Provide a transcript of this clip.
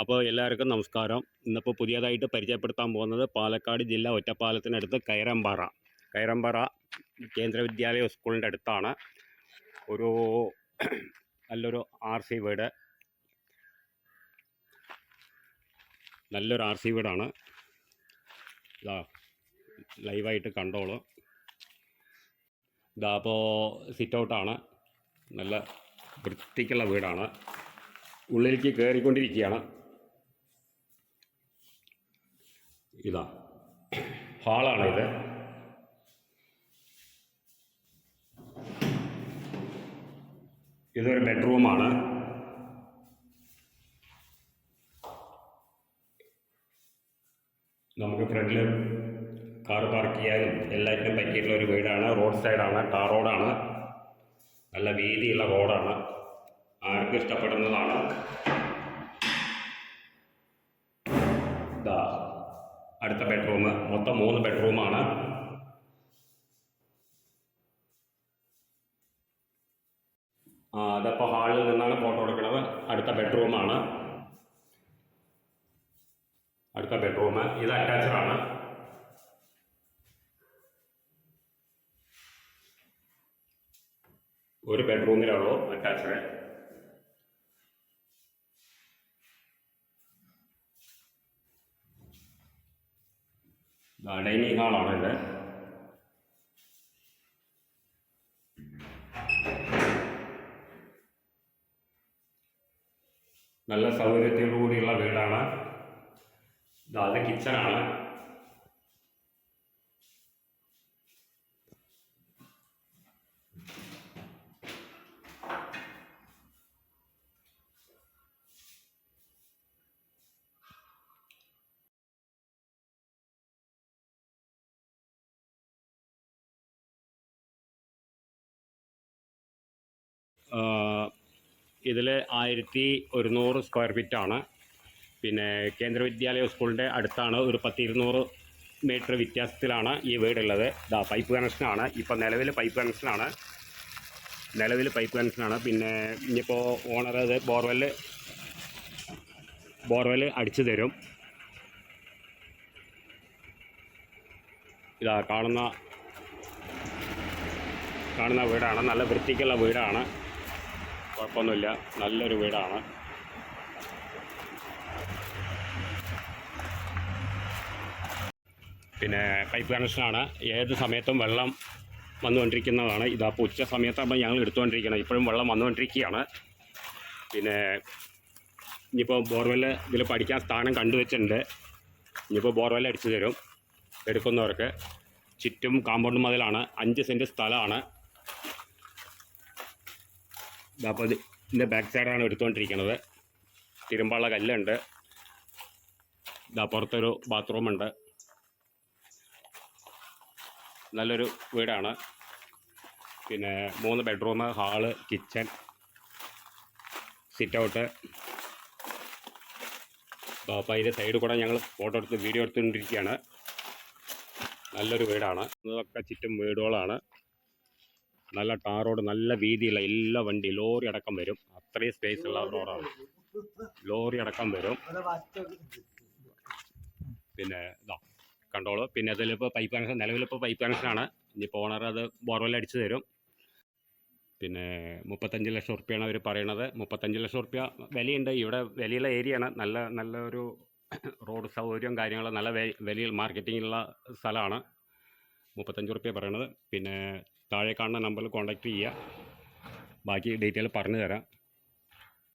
അപ്പോൾ എല്ലാവർക്കും നമസ്കാരം. ഇന്നിപ്പോൾ പുതിയതായിട്ട് പരിചയപ്പെടുത്താൻ പോകുന്നത് പാലക്കാട് ജില്ല ഒറ്റപ്പാലത്തിനടുത്ത് കയറമ്പാറ കേന്ദ്ര വിദ്യാലയ സ്കൂളിൻ്റെ അടുത്താണ് ഒരു നല്ലൊരു RC വീട്. നല്ലൊരു RC വീടാണ്. ഇതാ ലൈവായിട്ട് കണ്ടോളൂ. ഇതാ അപ്പോൾ സിറ്റ് ഔട്ടാണ്. നല്ല വൃത്തിക്കുള്ള വീടാണ്. ഉള്ളിലേക്ക് കയറിക്കൊണ്ടിരിക്കുകയാണ്. ഇതാ ഹാളാണ് ഇത്. ഇതൊരു ബെഡ്റൂമാണ്. നമുക്ക് ഫ്രണ്ടിൽ കാർ പാർക്ക് ചെയ്യാനും എല്ലാറ്റിനും പറ്റിയിട്ടുള്ള ഒരു വീടാണ്. റോഡ് സൈഡാണ്, ടാർ റോഡാണ്. നല്ല വീതിയുള്ള റോഡാണ്. ആർക്കും ഇഷ്ടപ്പെടുന്നതാണ്. ഇതാ അടുത്ത ബെഡ്റൂം. മൊത്തം 3 ബെഡ്റൂമാണ്. അതപ്പോൾ ഹാളിൽ നിന്നാണ് ഫോട്ടോ എടുക്കുന്നത്. അടുത്ത ബെഡ്റൂമാണ്. അടുത്ത ബെഡ്റൂം ഇത് അറ്റാച്ച്ഡാണ്. ഒരു ബെഡ്റൂമിലുള്ളൂ അറ്റാച്ച്ഡ്. ഡൈനിങ് ഹാളാണ് ഇത്. നല്ല സൗകര്യത്തോടുകൂടിയുള്ള വീടാണ്. അത് കിച്ചണാണ്. ഇതിൽ 1100 സ്ക്വയർ ഫീറ്റാണ്. പിന്നെ കേന്ദ്ര വിദ്യാലയ സ്കൂളിൻ്റെ അടുത്താണ്. ഒരു 10-200 മീറ്റർ വ്യത്യാസത്തിലാണ് ഈ വീടുള്ളത്. പൈപ്പ് കണക്ഷനാണ്. ഇപ്പോൾ നിലവിൽ പൈപ്പ് കണക്ഷനാണ്. പിന്നെ ഇനിയിപ്പോൾ ഓണർ അത് ബോർവെൽ അടിച്ചു തരും. ഇതാ കാണുന്ന വീടാണ്. നല്ല വൃത്തിക്കുള്ള വീടാണ്. കുഴപ്പമൊന്നുമില്ല. നല്ലൊരു വീടാണ്. പിന്നെ പൈപ്പ് കണക്ഷനാണ്. ഏത് സമയത്തും വെള്ളം വന്നുകൊണ്ടിരിക്കുന്നതാണ്. ഇതപ്പോൾ ഉച്ച സമയത്താകുമ്പോൾ ഞങ്ങൾ എടുത്തുകൊണ്ടിരിക്കണം. ഇപ്പോഴും വെള്ളം വന്നുകൊണ്ടിരിക്കുകയാണ്. പിന്നെ ഇനിയിപ്പോൾ ബോർവെൽ ഇതിൽ പഠിക്കാൻ സ്ഥാനം കണ്ടുവച്ചിട്ടുണ്ട്. ഇനിയിപ്പോൾ ബോർവെൽ അടിച്ചു തരും എടുക്കുന്നവർക്ക്. ചുറ്റും കാമ്പൗണ്ട് മതിലാണ്. 5 സെൻറ്റ് സ്ഥലമാണ്. അപ്പോൾ ഇതിൻ്റെ ബാക്ക് സൈഡാണ് എടുത്തുകൊണ്ടിരിക്കുന്നത്. തിരുമ്പാനുള്ള കല്ലുണ്ട്. പുറത്തൊരു ബാത്റൂമുണ്ട്. നല്ലൊരു വീടാണ്. പിന്നെ 3 bedroom, hall, kitchen, sit out. അപ്പോൾ അതിൻ്റെ സൈഡിൽ കൂടെ ഞങ്ങൾ ഫോട്ടോ എടുത്ത് വീഡിയോ എടുത്തുകൊണ്ടിരിക്കുകയാണ്. നല്ലൊരു വീടാണ്. ഇതൊക്കെ ചുറ്റും വീടുകളാണ്. നല്ല ടാർ റോഡ്, നല്ല വീതിയുള്ള എല്ലാ വണ്ടി ലോറി അടക്കം വരും. അത്രയും സ്പേസ് ഉള്ള റോഡാണ്. ലോറി അടക്കം വരും. പിന്നെ ഇതാ കണ്ടോളൂ. പിന്നെ അതിലിപ്പോൾ പൈപ്പ് കണക്ഷൻ, നിലവിലിപ്പോൾ പൈപ്പ് കണക്ഷനാണ്. ഇനിയിപ്പോൾ ഓണർ അത് ബോർവെൽ അടിച്ചു തരും. പിന്നെ 35 ലക്ഷം റുപ്യാണ് അവർ പറയണത്. 35 ലക്ഷം റുപ്യ വിലയുണ്ട്. ഇവിടെ വലിയുള്ള ഏരിയയാണ്. നല്ലൊരു റോഡ് സൗകര്യം കാര്യങ്ങൾ, നല്ല വലിയ മാർക്കറ്റിങ്ങുള്ള സ്ഥലമാണ്. 35 റുപ്യ പറയണത്. പിന്നെ താഴെ കാണുന്ന നമ്പറിൽ കോൺടാക്റ്റ് ചെയ്യുക. ബാക്കി ഡീറ്റെയിൽ പറഞ്ഞു തരാം.